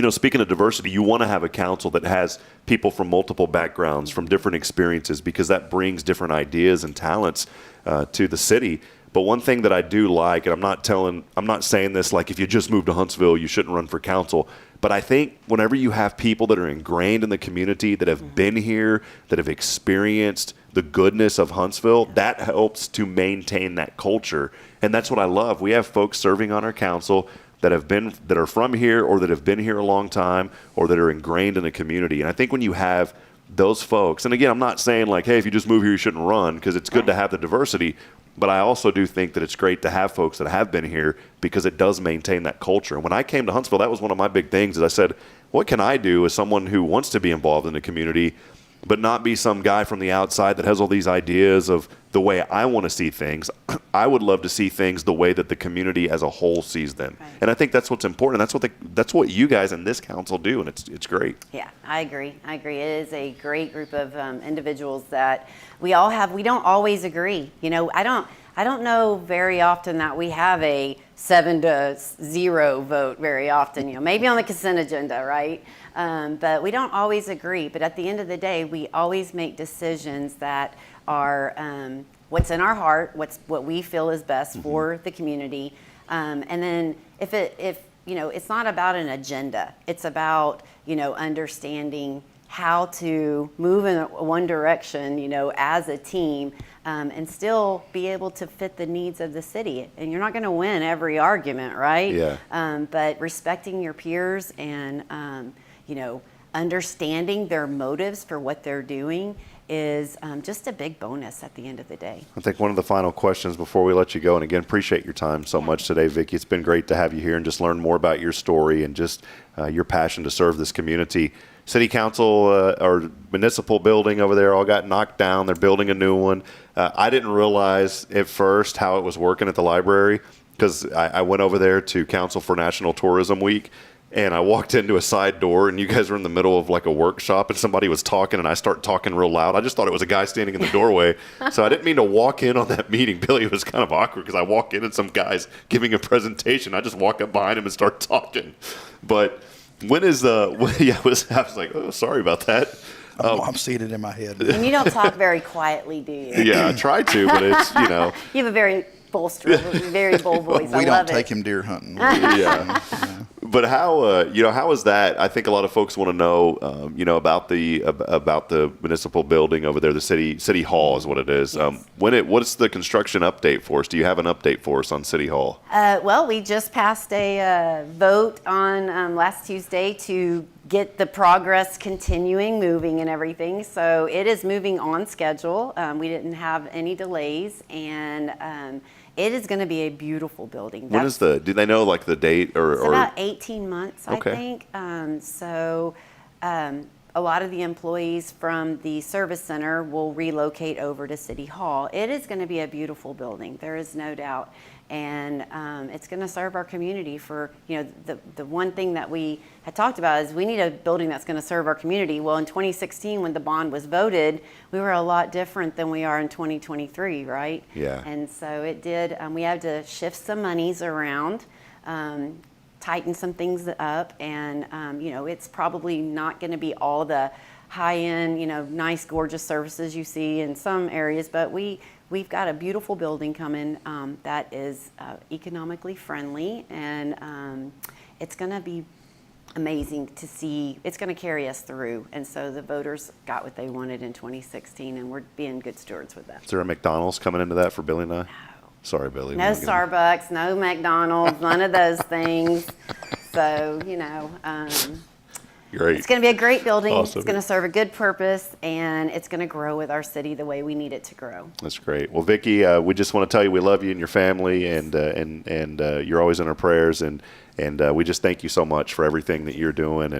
speaking of diversity, you want to have a council that has people from multiple backgrounds, from different experiences, because that brings different ideas and talents to the city. But one thing that I do like, and I'm not saying this like if you just moved to Huntsville, you shouldn't run for council. But I think whenever you have people that are ingrained in the community, that have been here, that have experienced the goodness of Huntsville, that helps to maintain that culture. And that's what I love. We have folks serving on our council that are from here, or that have been here a long time, or that are ingrained in the community. And I think when you have those folks, and again, I'm not saying like, hey, if you just move here, you shouldn't run, because it's good to have the diversity. But I also do think that it's great to have folks that have been here, because it does maintain that culture. And when I came to Huntsville, that was one of my big things, is I said, what can I do as someone who wants to be involved in the community, but not be some guy from the outside that has all these ideas of the way I want to see things. I would love to see things the way that the community as a whole sees them. Right. And I think that's what's important. That's what you guys in this council do, and it's great. Yeah, I agree. It is a great group of individuals that we all have. We don't always agree. I don't know very often that we have a 7-0 vote very often, maybe on the consent agenda, right? But we don't always agree. But at the end of the day, we always make decisions that are what's in our heart, what we feel is best for the community. And then if it's not about an agenda, it's about, understanding how to move in one direction, as a team, and still be able to fit the needs of the city. And you're not going to win every argument, right? Yeah. But respecting your peers and, understanding their motives for what they're doing is just a big bonus at the end of the day. I think one of the final questions before we let you go, and again, appreciate your time so much today, Vicki. It's been great to have you here and just learn more about your story and just your passion to serve this community. City Council or municipal building over there all got knocked down. They're building a new one. I didn't realize at first how it was working at the library because I went over there to Council for National Tourism Week. And I walked into a side door, and you guys were in the middle of like a workshop, and somebody was talking, and I start talking real loud. I just thought it was a guy standing in the doorway. So I didn't mean to walk in on that meeting. Billy, it was kind of awkward because I walk in and some guy's giving a presentation. I just walk up behind him and start talking. But when is I was like, oh, sorry about that. I'm seated in my head. And you don't talk very quietly, do you? Yeah, I try to, but it's, You have a very very bold voice. We I don't love take it. him deer hunting. Yeah. But how is that? I think a lot of folks want to know, about the municipal building over there. The city hall is what it is. Yes. What's the construction update for us? Do you have an update for us on City Hall? Well, we just passed a vote on last Tuesday to get the progress continuing, moving and everything. So it is moving on schedule. We didn't have any delays, and it is going to be a beautiful building. Do they know like the date or? It's about 18 months, Okay. I think. A lot of the employees from the service center will relocate over to City Hall. It is going to be a beautiful building. There is no doubt. And it's going to serve our community for, the one thing that we had talked about is we need a building that's going to serve our community. Well, in 2016, when the bond was voted, we were a lot different than we are in 2023, right? Yeah. And so it did, we had to shift some monies around, tighten some things up, and, it's probably not going to be all the high-end, nice, gorgeous services you see in some areas, but we've got a beautiful building coming that is economically friendly, and it's going to be amazing to see. It's going to carry us through, and so the voters got what they wanted in 2016, and we're being good stewards with that. Is there a McDonald's coming into that for Billy and I? No. Sorry, Billy. No Starbucks, no McDonald's, none of those things. So, Great. it's going to be a great building. Awesome. It's going to serve a good purpose, and it's going to grow with our city the way we need it to grow. That's great. Well, Vicki, we just want to tell you we love you and your family, and you're always in our prayers, and we just thank you so much for everything that you're doing,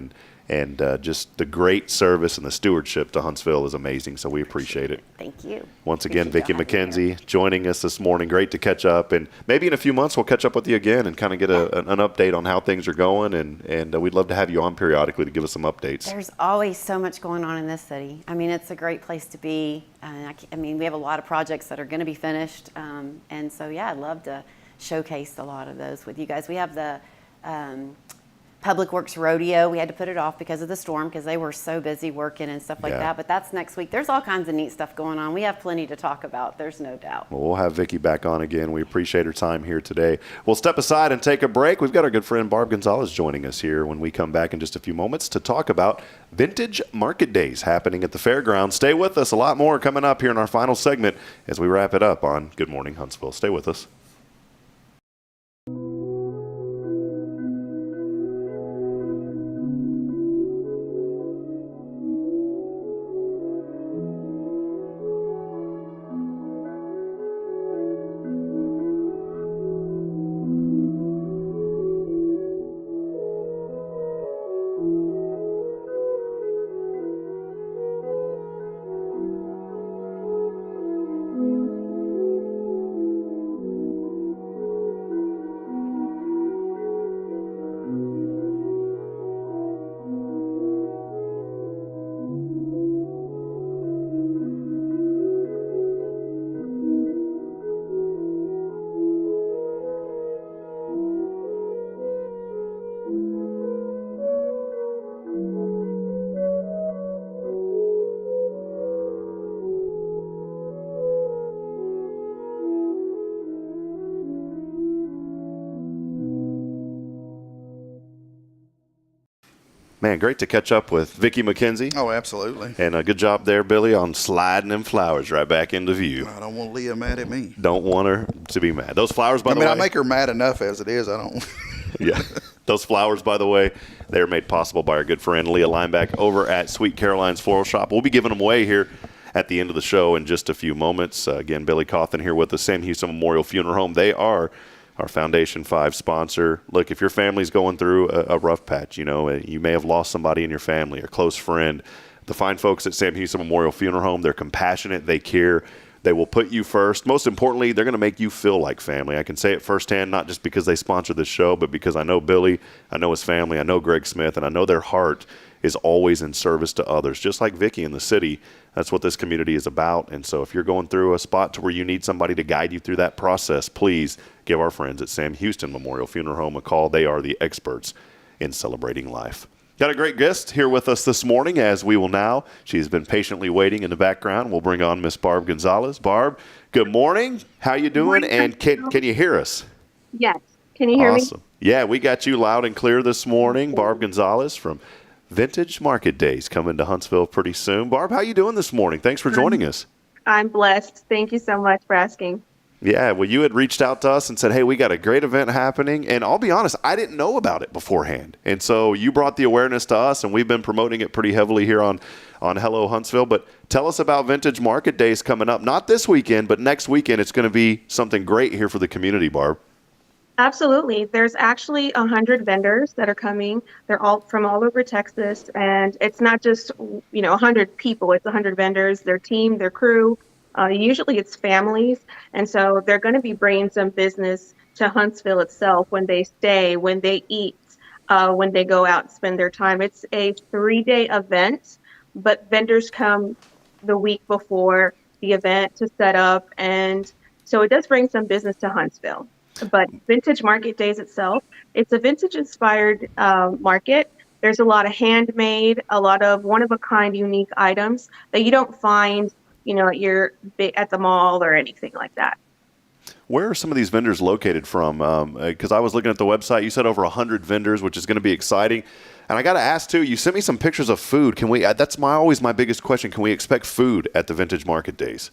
and just the great service and the stewardship to Huntsville is amazing. So we appreciate it. Thank you. Once again, Appreciate Vicki y'all having me McKenzie joining us this morning. Great to catch up, and maybe in a few months we'll catch up with you again and kind of get an update on how things are going, and we'd love to have you on periodically to give us some updates. There's always so much going on in this city. I mean, it's a great place to be. We have a lot of projects that are going to be finished, and so I'd love to showcase a lot of those with you guys. We have the Public Works Rodeo. We had to put it off because of the storm because they were so busy working and stuff like that. But that's next week. There's all kinds of neat stuff going on. We have plenty to talk about. There's no doubt. Well, we'll have Vicki back on again. We appreciate her time here today. We'll step aside and take a break. We've got our good friend Barb Gonzalez joining us here when we come back in just a few moments to talk about Vintage Market Days happening at the fairgrounds. Stay with us. A lot more coming up here in our final segment as we wrap it up on Good Morning Huntsville. Stay with us. Man, great to catch up with Vicki McKenzie. Oh, absolutely. And a good job there, Billy, on sliding them flowers right back into view. I don't want Leah mad at me. Don't want her to be mad. Those flowers, by the way. I make her mad enough as it is. I don't. Yeah. Those flowers, by the way, they're made possible by our good friend Leah Lineback over at Sweet Caroline's Floral Shop. We'll be giving them away here at the end of the show in just a few moments. Again, Billy Cawthon here with the Sam Houston Memorial Funeral Home. They are our Foundation 5 sponsor. Look, if your family's going through a rough patch, you know, you may have lost somebody in your family, a close friend, the fine folks at Sam Houston Memorial Funeral Home, they're compassionate, they care, they will put you first. Most importantly, they're going to make you feel like family. I can say it firsthand, not just because they sponsor this show, but because I know Billy, I know his family, I know Greg Smith, and I know their heart is always in service to others, just like Vicki in the city. That's what this community is about. And so if you're going through a spot to where you need somebody to guide you through that process, please give our friends at Sam Houston Memorial Funeral Home a call. They are the experts in celebrating life. Got a great guest here with us this morning, as we will now. She's been patiently waiting in the background. We'll bring on Miss Barb Gonzalez. Barb, good morning. How you doing? And can you hear us? Yes. Can you hear me? Awesome. Yeah, we got you loud and clear this morning. Barb Gonzalez from Vintage Market Days coming to Huntsville pretty soon. Barb, how you doing this morning? Thanks for joining us. I'm blessed. Thank you so much for asking. Yeah, well, you had reached out to us and said, hey, we got a great event happening. And I'll be honest, I didn't know about it beforehand. And so you brought the awareness to us, and we've been promoting it pretty heavily here on Hello Huntsville. But tell us about Vintage Market Days coming up. Not this weekend, but next weekend. It's going to be something great here for the community, Barb. Absolutely. There's actually 100 vendors that are coming. They're all from all over Texas. And it's not just, 100 people. It's 100 vendors, their team, their crew. Usually it's families. And so they're going to be bringing some business to Huntsville itself when they stay, when they eat, when they go out and spend their time. It's a 3-day event, but vendors come the week before the event to set up. And so it does bring some business to Huntsville. But Vintage Market Days itself, it's a vintage-inspired market. There's a lot of handmade, a lot of one-of-a-kind, unique items that you don't find, at the mall or anything like that. Where are some of these vendors located from? Because I was looking at the website. You said over 100 vendors, which is going to be exciting. And I got to ask, too, you sent me some pictures of food. Can we? That's always my biggest question. Can we expect food at the Vintage Market Days?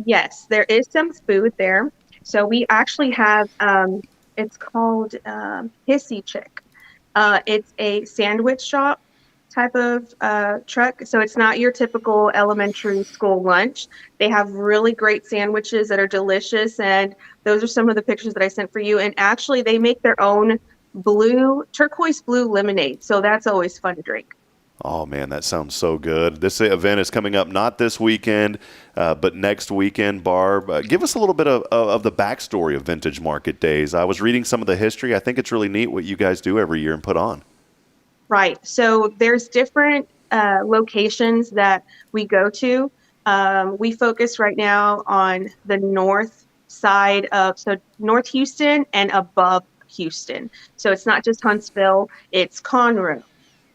Yes, there is some food there. So we actually have, it's called Hissy Chick. It's a sandwich shop type of truck. So it's not your typical elementary school lunch. They have really great sandwiches that are delicious. And those are some of the pictures that I sent for you. And actually they make their own turquoise blue lemonade. So that's always fun to drink. Oh, man, that sounds so good. This event is coming up not this weekend, but next weekend. Barb, give us a little bit of the backstory of Vintage Market Days. I was reading some of the history. I think it's really neat what you guys do every year and put on. Right. So there's different locations that we go to. We focus right now on the north side so North Houston and above Houston. So it's not just Huntsville, it's Conroe,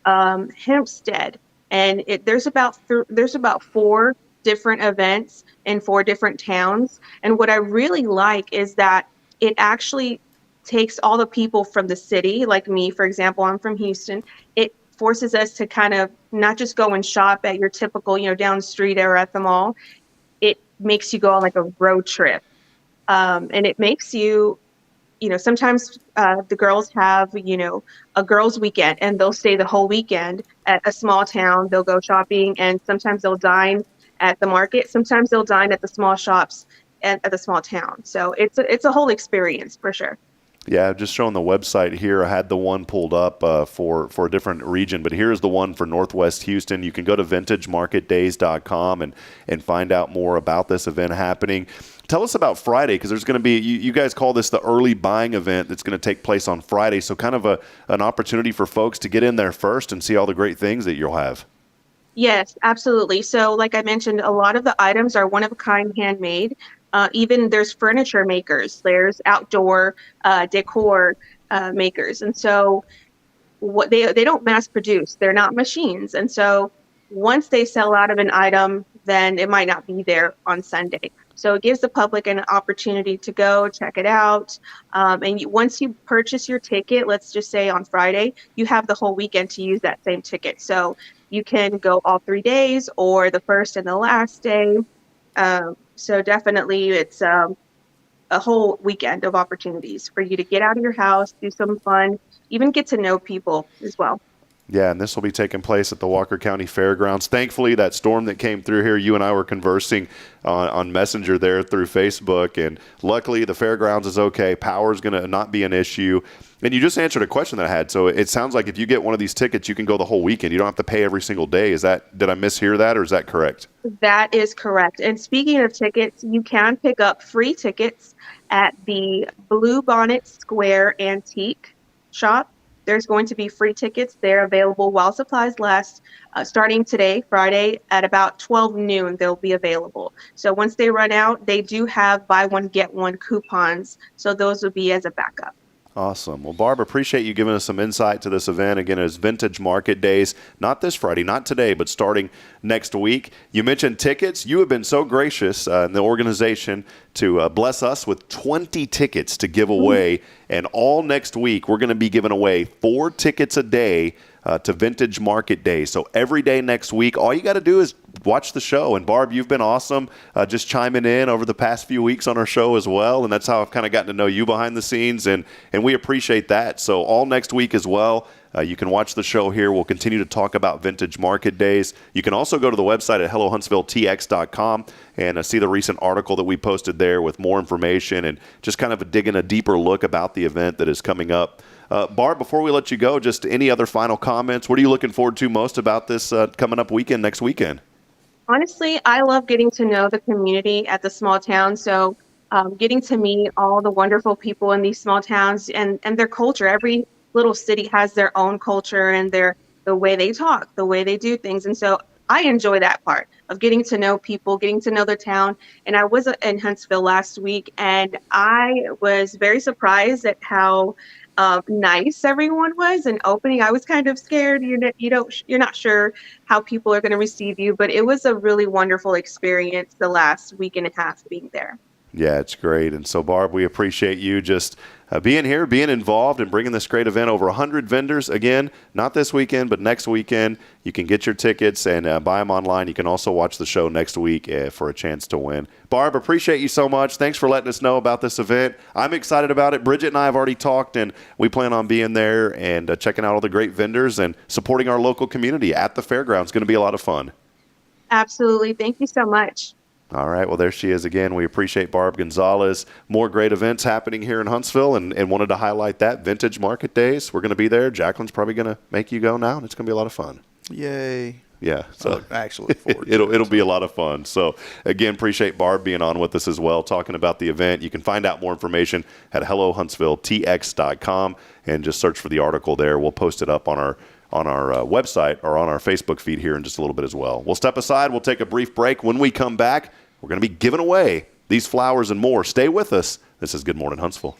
Hempstead, and there's about 4 different events in 4 different towns. And what I really like is that it actually takes all the people from the city, like me, for example, I'm from Houston. It forces us to kind of not just go and shop at your typical, down the street or at the mall. It makes you go on like a road trip. And it makes you, sometimes the girls have, a girls' weekend, and they'll stay the whole weekend at a small town. They'll go shopping, and sometimes they'll dine at the market. Sometimes they'll dine at the small shops at the small town. So it's a whole experience for sure. Yeah, just showing the website here. I had the one pulled up for a different region, but here's the one for Northwest Houston. You can go to vintagemarketdays.com and find out more about this event happening. Tell us about Friday, because there's going to be, you guys call this the early buying event that's going to take place on Friday, so kind of an opportunity for folks to get in there first and see all the great things that you'll have. Yes, absolutely. So like I mentioned, a lot of the items are one-of-a-kind handmade. Even there's furniture makers, there's outdoor decor makers. And so what they don't mass produce, they're not machines. And so once they sell out of an item, then it might not be there on Sunday. So it gives the public an opportunity to go check it out. Once you purchase your ticket, let's just say on Friday, you have the whole weekend to use that same ticket. So you can go all 3 days or the first and the last day. So definitely it's a whole weekend of opportunities for you to get out of your house, do some fun, even get to know people as well. Yeah, and this will be taking place at the Walker County Fairgrounds. Thankfully, that storm that came through here, you and I were conversing on Messenger there through Facebook, and luckily the fairgrounds is okay. Power is going to not be an issue. And you just answered a question that I had. So it sounds like if you get one of these tickets, you can go the whole weekend. You don't have to pay every single day. Did I mishear that, or is that correct? That is correct. And speaking of tickets, you can pick up free tickets at the Blue Bonnet Square Antique Shop. There's going to be free tickets there available while supplies last. Starting today, Friday, at about 12 noon, they'll be available. So once they run out, they do have buy one, get one coupons. So those will be as a backup. Awesome. Well, Barb, appreciate you giving us some insight to this event. Again, it's Vintage Market Days, not this Friday, not today, but starting next week. You mentioned tickets. You have been so gracious in the organization to bless us with 20 tickets to give away. And all next week, we're going to be giving away 4 tickets a day to Vintage Market Days. So every day next week, all you got to do is watch the show. And Barb, you've been awesome just chiming in over the past few weeks on our show as well. And that's how I've kind of gotten to know you behind the scenes. And we appreciate that. So all next week as well, you can watch the show here. We'll continue to talk about Vintage Market Days. You can also go to the website at hellohuntsvilletx.com and see the recent article that we posted there with more information and just kind of digging a deeper look about the event that is coming up. Barb, before we let you go, just any other final comments? What are you looking forward to most about this coming up weekend, next weekend? Honestly, I love getting to know the community at the small town. So getting to meet all the wonderful people in these small towns and their culture. Every little city has their own culture and the way they talk, the way they do things. And so I enjoy that part of getting to know people, getting to know their town. And I was in Huntsville last week, and I was very surprised at how nice everyone was and opening. I was kind of scared. You're not sure how people are going to receive you, but it was a really wonderful experience the last week and a half being there. Yeah, it's great. And so, Barb, we appreciate you just being here, being involved, and bringing this great event. Over 100 vendors. Again, not this weekend, but next weekend. You can get your tickets and buy them online. You can also watch the show next week for a chance to win. Barb, appreciate you so much. Thanks for letting us know about this event. I'm excited about it. Bridget and I have already talked, and we plan on being there and checking out all the great vendors and supporting our local community at the fairgrounds. It's going to be a lot of fun. Absolutely. Thank you so much. All right. Well, there she is again. We appreciate Barb Gonzalez. More great events happening here in Huntsville, and wanted to highlight that. Vintage Market Days. We're going to be there. Jacqueline's probably going to make you go now, and it's going to be a lot of fun. Yay. Yeah. So actually, forward to it'll be a lot of fun. So again, appreciate Barb being on with us as well, talking about the event. You can find out more information at hellohuntsvilletx.com and just search for the article there. We'll post it up on our website or on our Facebook feed here in just a little bit as well. We'll step aside. We'll take a brief break. When we come back, we're going to be giving away these flowers and more. Stay with us. This is Good Morning Huntsville.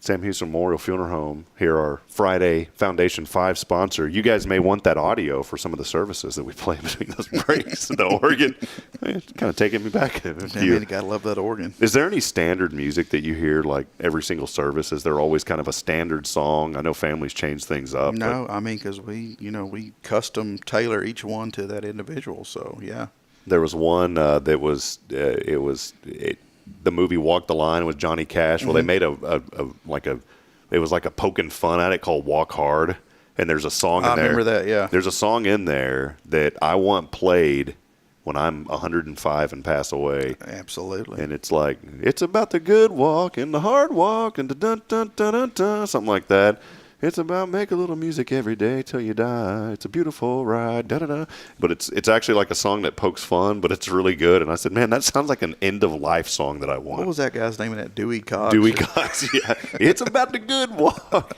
Sam Houston Memorial Funeral Home, here, our Friday Foundation 5 sponsor. You guys may want that audio for some of the services that we play between those breaks. The organ, it's kind of taking me back. Man, you gotta love that organ. Is there any standard music that you hear like every single service? Is there always kind of a standard song? I know families change things up. No, I mean, because we custom tailor each one to that individual. So yeah. There was one that was the movie Walk the Line with Johnny Cash. Well, they made it was like a poking fun at it called Walk Hard, and there's a song in there. I remember that. Yeah. There's a song in there that I want played when I'm 105 and pass away. Absolutely. And it's like, it's about the good walk and the hard walk and the dun dun dun dun dun, something like that. It's about make a little music every day till you die. It's a beautiful ride, da-da-da. But it's actually like a song that pokes fun, but it's really good. And I said, man, that sounds like an end-of-life song that I want. What was that guy's name in that? Dewey Cox? Dewey Cox, yeah. It's about the good walk.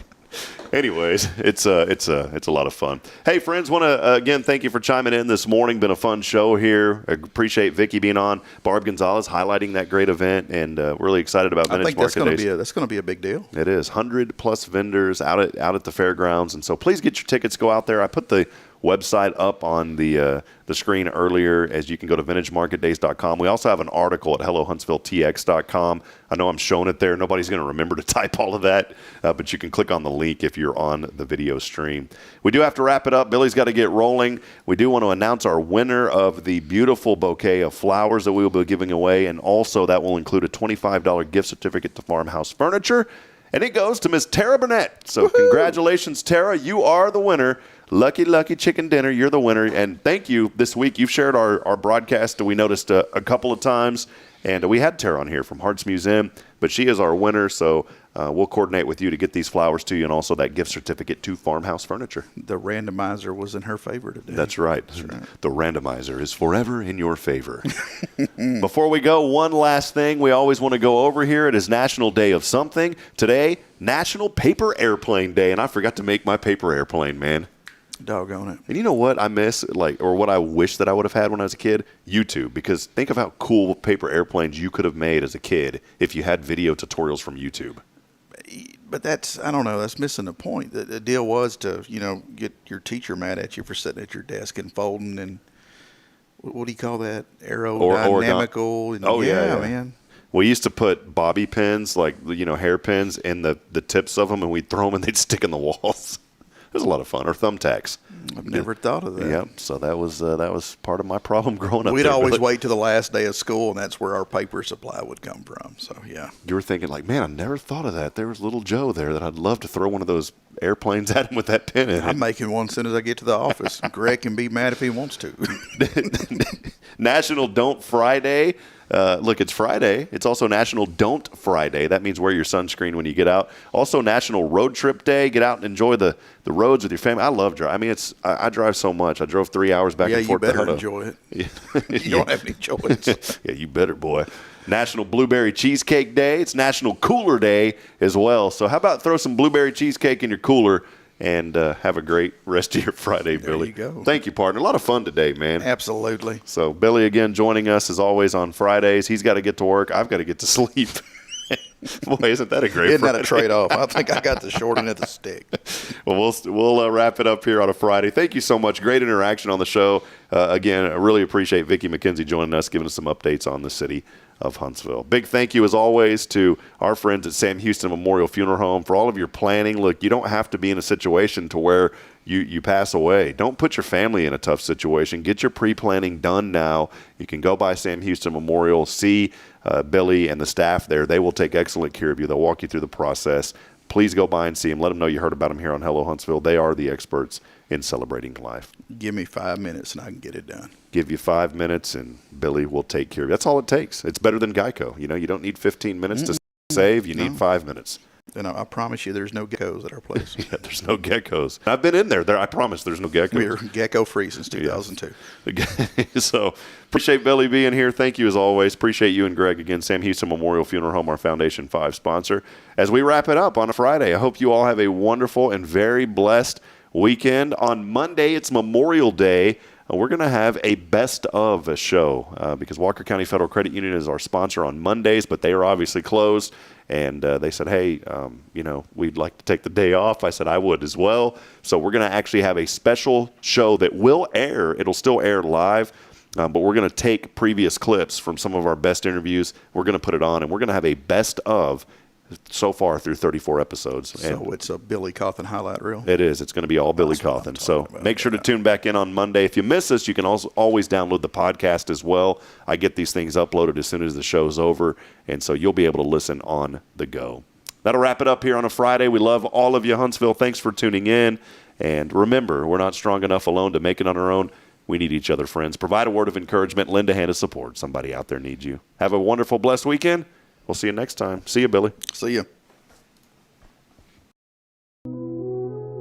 Anyways, it's a lot of fun. Hey, friends, want to, again, thank you for chiming in this morning. Been a fun show here. I appreciate Vicki being on. Barb Gonzalez highlighting that great event, and really excited about Vintage Market Days. That's going to be a big deal. It is. 100+ vendors out at the fairgrounds, and so please get your tickets. Go out there. I put the website up on the screen earlier, as you can go to vintagemarketdays.com. We also have an article at hellohuntsvilletx.com. I know I'm showing it there. Nobody's going to remember to type all of that, but you can click on the link if you're on the video stream. We do have to wrap it up. Billy's got to get rolling. We do want to announce our winner of the beautiful bouquet of flowers that we will be giving away, and also that will include a $25 gift certificate to Farmhouse Furniture, and it goes to Miss Tara Burnett. So Congratulations, Tara. You are the winner. Lucky Chicken Dinner, you're the winner. And thank you. This week, you've shared our broadcast that we noticed a couple of times. And we had Tara on here from Hearts Museum, but she is our winner. So we'll coordinate with you to get these flowers to you, and also that gift certificate to Farmhouse Furniture. The randomizer was in her favor today. That's right. The randomizer is forever in your favor. Before we go, one last thing we always want to go over here. It is National Day of something. Today, National Paper Airplane Day, and I forgot to make my paper airplane, man. Doggone it. And you know what I miss, or what I wish that I would have had when I was a kid? YouTube. Because think of how cool paper airplanes you could have made as a kid if you had video tutorials from YouTube. But I don't know, that's missing the point. The deal was to, get your teacher mad at you for sitting at your desk and folding and, what do you call that? Aerodynamical. Yeah, man. We used to put bobby pins, hairpins, in the tips of them, and we'd throw them and they'd stick in the walls. It was a lot of fun. Or thumbtacks. I've never thought of that. Yep. So that was part of my problem growing up. We'd always wait till the last day of school, and that's where our paper supply would come from. So yeah. You were thinking man, I never thought of that. There was little Joe there that I'd love to throw one of those airplanes at him with that pin in it. I'm making one as soon as I get to the office. Greg can be mad if he wants to. National Don't Friday. Look, it's Friday. It's also National Don't Friday. That means wear your sunscreen when you get out. Also National Road Trip Day. Get out and enjoy the roads with your family. I love driving. I mean, I drive so much. I drove 3 hours back and forth. Yeah, you better enjoy it. Yeah. You don't have any choice. Yeah, you better, boy. National Blueberry Cheesecake Day. It's National Cooler Day as well. So how about throw some blueberry cheesecake in your cooler and have a great rest of your Friday, Billy. There you go. Thank you, partner. A lot of fun today, man. Absolutely. So Billy, again, joining us as always on Fridays. He's got to get to work. I've got to get to sleep. Boy, isn't that a great Isn't Friday? that a trade-off? I think I got the short end of the stick. Well, we'll wrap it up here on a Friday. Thank you so much. Great interaction on the show. Again, I really appreciate Vicki McKenzie joining us, giving us some updates on the City of Huntsville. Big thank you, as always, to our friends at Sam Houston Memorial Funeral Home for all of your planning. Look, you don't have to be in a situation to where you pass away. Don't put your family in a tough situation. Get your pre-planning done now. You can go by Sam Houston Memorial, see Billy and the staff there. They will take excellent care of you. They'll walk you through the process. Please go by and see them. Let them know you heard about them here on Hello Huntsville. They are the experts in celebrating life. Give me 5 minutes and I can get it done. Give you 5 minutes and Billy will take care of you. That's all it takes. It's better than Geico. You don't need 15 minutes to save. You need 5 minutes. And I promise you there's no geckos at our place. Yeah, there's no geckos. I've been in there. I promise there's no geckos. We're gecko-free since 2002. So appreciate Billy being here. Thank you as always. Appreciate you and Greg again. Sam Houston Memorial Funeral Home, our Foundation 5 sponsor. As we wrap it up on a Friday, I hope you all have a wonderful and very blessed weekend. On Monday, it's Memorial Day. we're going to have a best of a show because Walker County Federal Credit Union is our sponsor on Mondays, but they are obviously closed. And they said, hey, we'd like to take the day off. I said I would as well. So we're going to actually have a special show that will air. It'll still air live. But we're going to take previous clips from some of our best interviews. We're going to put it on, and we're going to have a best of so far through 34 episodes. So and it's a Billy Cawthon highlight reel? it is. It's going to be all Billy Cawthon. So make sure to tune back in on Monday. If you miss us, you can also always download the podcast as well. I get these things uploaded as soon as the show's over, and so you'll be able to listen on the go. That'll wrap it up here on a Friday. We love all of you, Huntsville. Thanks for tuning in. And remember, we're not strong enough alone to make it on our own. We need each other, friends. Provide a word of encouragement. Lend a hand of support. Somebody out there needs you. Have a wonderful, blessed weekend. We'll see you next time. See you, Billy. See you.